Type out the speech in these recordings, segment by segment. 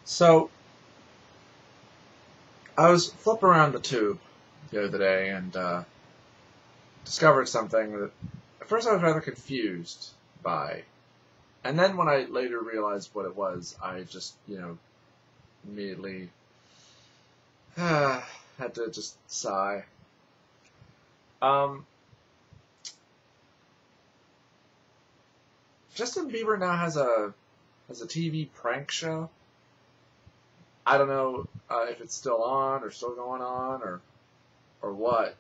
So I was flipping around the tube the other day and discovered something that at first I was rather confused by, and then when I later realized what it was, I just immediately had to just sigh. Um, Justin Bieber now has a TV prank show. I don't know if it's still on or still going on or what,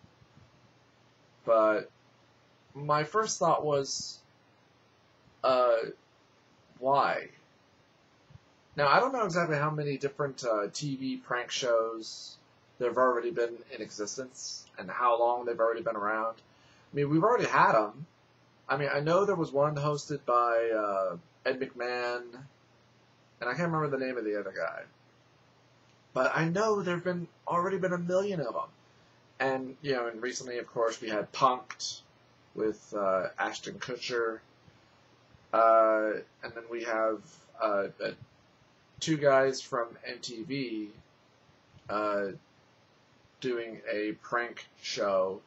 but my first thought was, uh, why? Now, I don't know exactly how many different TV prank shows there have already been in existence and how long they've already been around. I mean, we've already had them. I mean, I know there was one hosted by Ed McMahon, and I can't remember the name of the other guy. But I know there have already been a million of them. And, and recently, of course, we had Punked with Ashton Kutcher. And then we have two guys from MTV doing a prank show,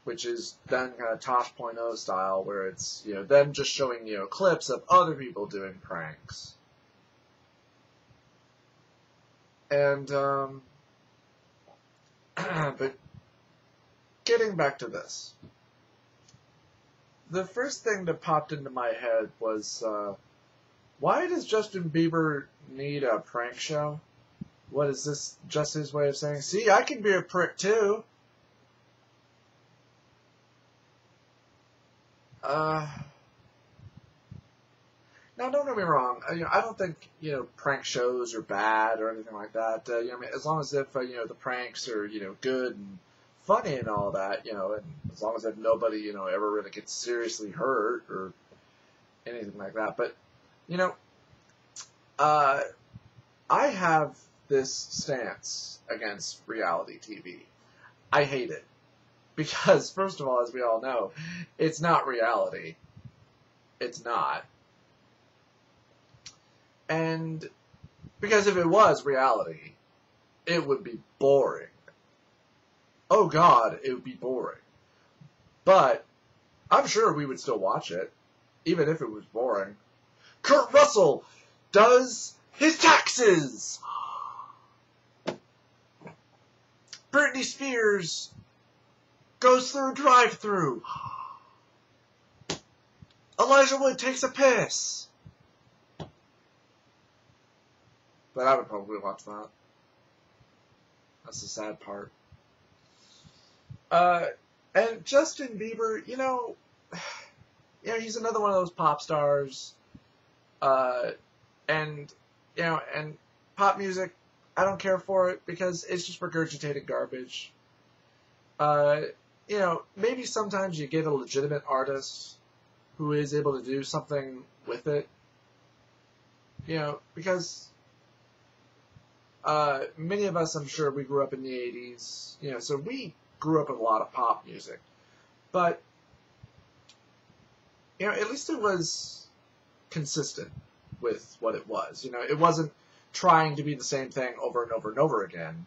which is done kind of Tosh.0 style, where it's, them just showing, clips of other people doing pranks. And, but getting back to this, the first thing that popped into my head was, why does Justin Bieber need a prank show? What is this, just his way of saying, see, I can be a prick too? Now, don't get me wrong. I don't think prank shows are bad or anything like that. I mean, as long as if the pranks are good and funny and all that, and as long as if nobody ever really gets seriously hurt or anything like that. But I have this stance against reality TV. I hate it because, first of all, as we all know, it's not reality. It's not. And because if it was reality, it would be boring. Oh God, it would be boring. But I'm sure we would still watch it, even if it was boring. Kurt Russell does his taxes! Britney Spears goes through drive-thru. Elijah Wood takes a piss. But I would probably watch that. That's the sad part. And Justin Bieber, he's another one of those pop stars. And pop music, I don't care for it because it's just regurgitated garbage. Maybe sometimes you get a legitimate artist who is able to do something with it. Because many of us, I'm sure, we grew up in the 80s, so we grew up with a lot of pop music. But, at least it was consistent with what it was. It wasn't trying to be the same thing over and over and over again.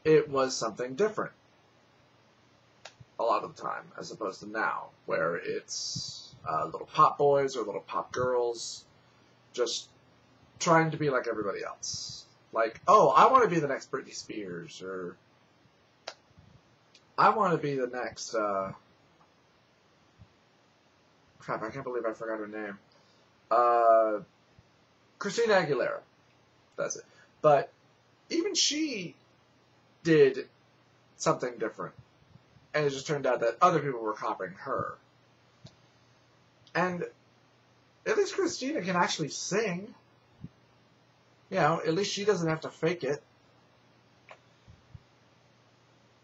It was something different a lot of the time, as opposed to now, where it's little pop boys or little pop girls just trying to be like everybody else. Like, oh, I want to be the next Britney Spears, or I want to be the next, crap, I can't believe I forgot her name. Christina Aguilera. That's it. But even she did something different. And it just turned out that other people were copying her. And at least Christina can actually sing. At least she doesn't have to fake it.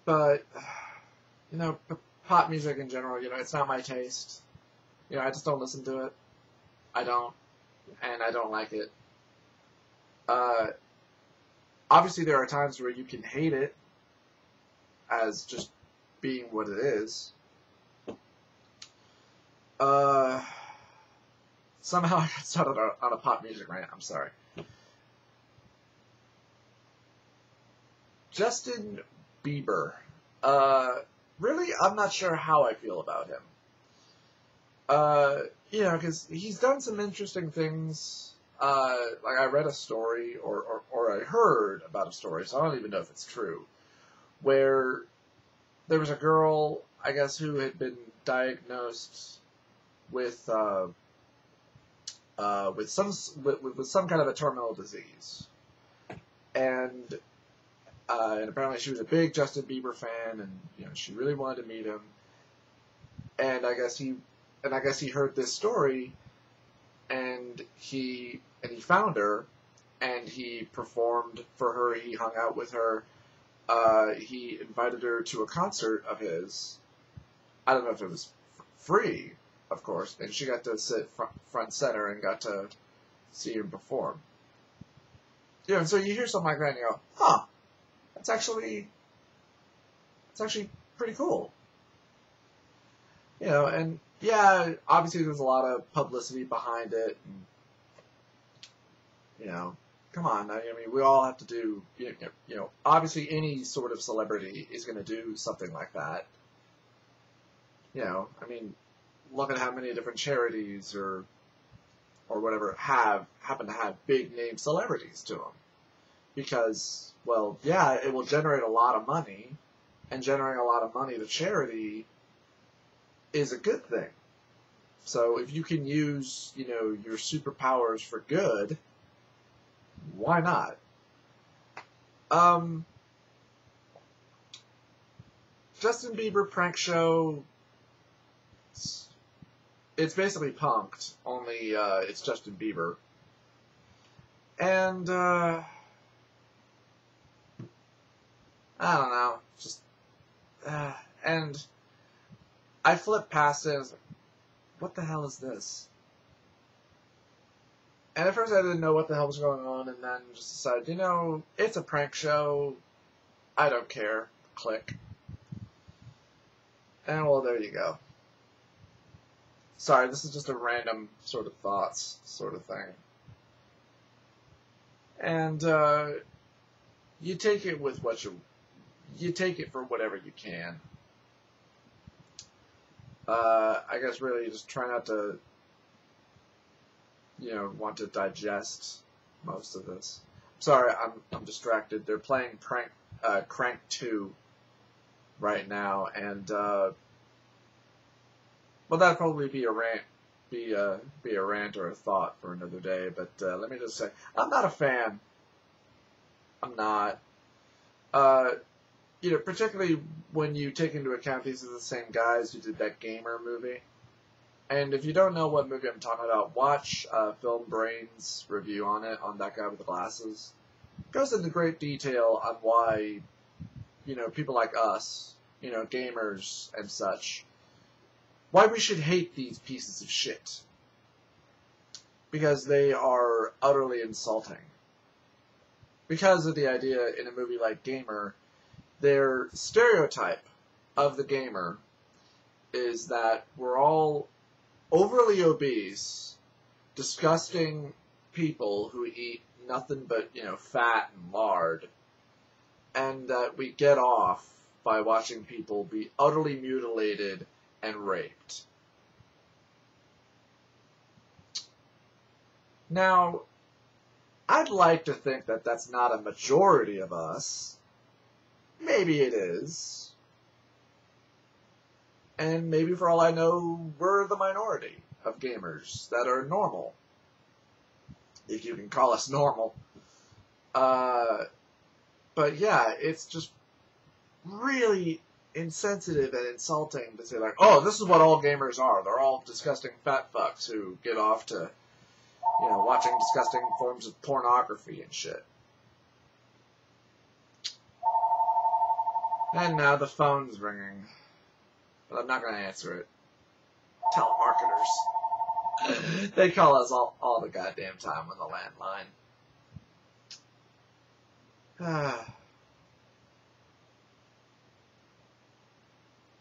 But, pop music in general, it's not my taste. I just don't listen to it. I don't. And I don't like it. Obviously there are times where you can hate it as just being what it is. Somehow I got started on a pop music rant. I'm sorry. Justin Bieber. Really, I'm not sure how I feel about him. Because he's done some interesting things. Like I read a story, or I heard about a story, so I don't even know if it's true, where there was a girl, I guess, who had been diagnosed with some kind of a terminal disease, and apparently she was a big Justin Bieber fan, and she really wanted to meet him, and I guess he heard this story, and he found her, and he performed for her. He hung out with her. He invited her to a concert of his. I don't know if it was free, of course, and she got to sit front center and got to see him perform. And so you hear something like that and you go, huh, that's actually pretty cool. And yeah, obviously there's a lot of publicity behind it. And, come on, I mean, we all have to do, obviously any sort of celebrity is going to do something like that. I mean, look at how many different charities or whatever happen to have big name celebrities to them. Because, well, yeah, it will generate a lot of money, and generating a lot of money to charity is a good thing. So if you can use, your superpowers for good, why not? Justin Bieber prank show, it's basically Punk'd, only it's Justin Bieber. And, I don't know, just, and I flipped past it and was like, what the hell is this? And at first I didn't know what the hell was going on, and then just decided, it's a prank show, I don't care, click. And well, there you go. Sorry, this is just a random sort of thoughts sort of thing. And, you take it with you take it for whatever you can. I guess really just try not to, want to digest most of this. Sorry, I'm distracted. They're playing Crank 2 right now, and well, that'd probably be a rant, be a rant or a thought for another day. But let me just say, I'm not a fan. I'm not. Particularly when you take into account these are the same guys who did that Gamer movie. And if you don't know what movie I'm talking about, watch Film Brain's review on it, on that guy with the glasses. It goes into great detail on why, people like us, gamers and such, why we should hate these pieces of shit. Because they are utterly insulting. Because of the idea in a movie like Gamer, their stereotype of the gamer is that we're all overly obese, disgusting people who eat nothing but, fat and lard, and that we get off by watching people be utterly mutilated and raped. Now, I'd like to think that that's not a majority of us. Maybe it is. And maybe for all I know, we're the minority of gamers that are normal. If you can call us normal. But yeah, it's just really insensitive and insulting to say like, oh, this is what all gamers are. They're all disgusting fat fucks who get off to, watching disgusting forms of pornography and shit. And now the phone's ringing. But I'm not going to answer it. Telemarketers. They call us all the goddamn time on the landline.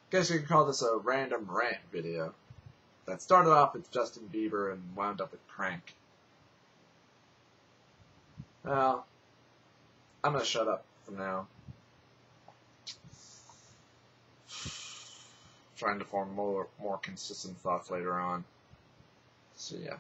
Guess you can call this a random rant video. that started off with Justin Bieber and wound up with Prank. Well, I'm going to shut up for now. Trying to form more consistent thoughts later on. See ya.